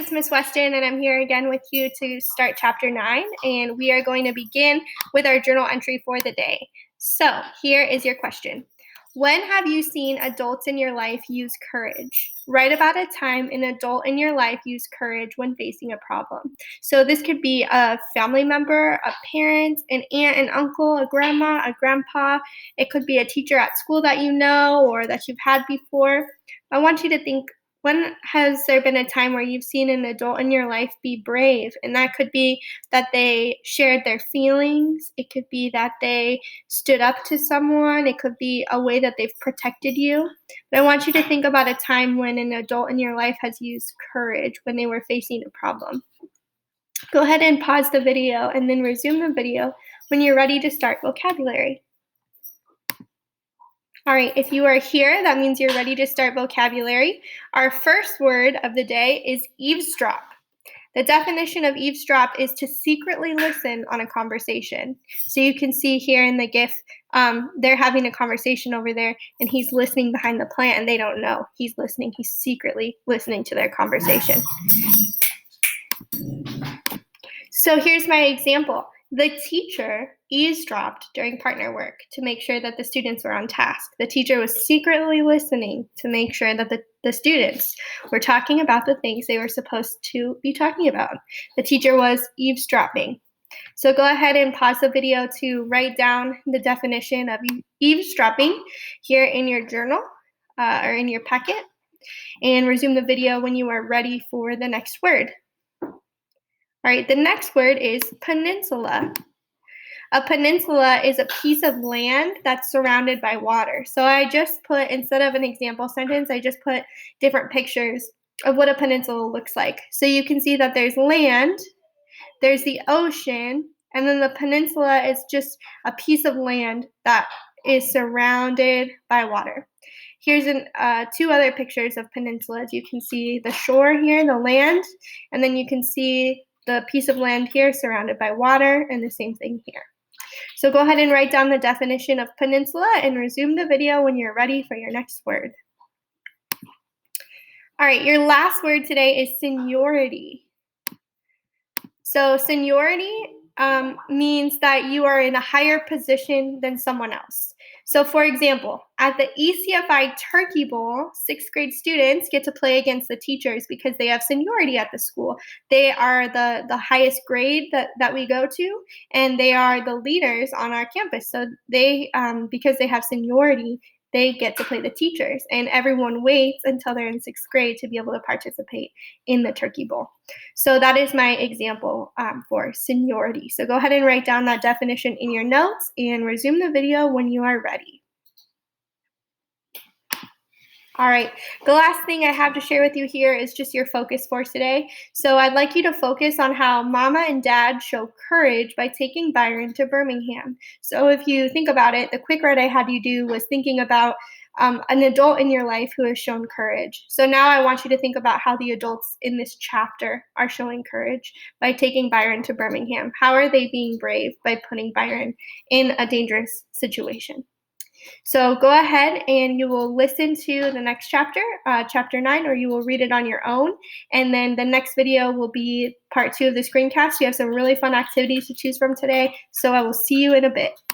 it's Miss Weston, and I'm here again with you to start Chapter 9, and we are going to begin with our journal entry for the day. So here is your question. When have you seen adults in your life use courage? Write about a time an adult in your life used courage when facing a problem. So this could be a family member, a parent, an aunt, an uncle, a grandma, a grandpa. It could be a teacher at school that you know or that you've had before. I want you to think, when has there been a time where you've seen an adult in your life be brave? And that could be that they shared their feelings. It could be that they stood up to someone. It could be a way that they've protected you. But I want you to think about a time when an adult in your life has used courage when they were facing a problem. Go ahead and pause the video and then resume the video when you're ready to start vocabulary. All right, if you are here, that means you're ready to start vocabulary. Our first word of the day is eavesdrop. The definition of eavesdrop is to secretly listen on a conversation. So you can see here in the GIF, they're having a conversation over there, and he's listening behind the plant, and they don't know he's listening. He's secretly listening to their conversation. So here's my example. The teacher eavesdropped during partner work to make sure that the students were on task. The teacher was secretly listening to make sure that the students were talking about the things they were supposed to be talking about. The teacher was eavesdropping. So go ahead and pause the video to write down the definition of eavesdropping here in your journal or in your packet, and resume the video when you are ready for the next word. All right, the next word is peninsula. A peninsula is a piece of land that's surrounded by water. So I just put, instead of an example sentence, I just put different pictures of what a peninsula looks like. So you can see that there's land, there's the ocean, and then the peninsula is just a piece of land that is surrounded by water. Here's two other pictures of peninsulas. You can see the shore here, the land, and then you can see the piece of land here surrounded by water, and the same thing here. So go ahead and write down the definition of peninsula and resume the video when you're ready for your next word. All right, your last word today is seniority. So seniority means that you are in a higher position than someone else. So for example, at the ECFI Turkey Bowl, 6th grade students get to play against the teachers because they have seniority at the school. They are the highest grade that we go to, and they are the leaders on our campus. So they, because they have seniority, they get to play the teachers, and everyone waits until they're in 6th grade to be able to participate in the Turkey Bowl. So that is my example for seniority. So go ahead and write down that definition in your notes and resume the video when you are ready. All right, the last thing I have to share with you here is just your focus for today. So I'd like you to focus on how Mama and Dad show courage by taking Byron to Birmingham. So if you think about it, the quick write I had you do was thinking about an adult in your life who has shown courage. So now I want you to think about how the adults in this chapter are showing courage by taking Byron to Birmingham. How are they being brave by putting Byron in a dangerous situation? So go ahead and you will listen to the next chapter, chapter 9, or you will read it on your own. And then the next video will be part 2 of the screencast. You have some really fun activities to choose from today. So I will see you in a bit.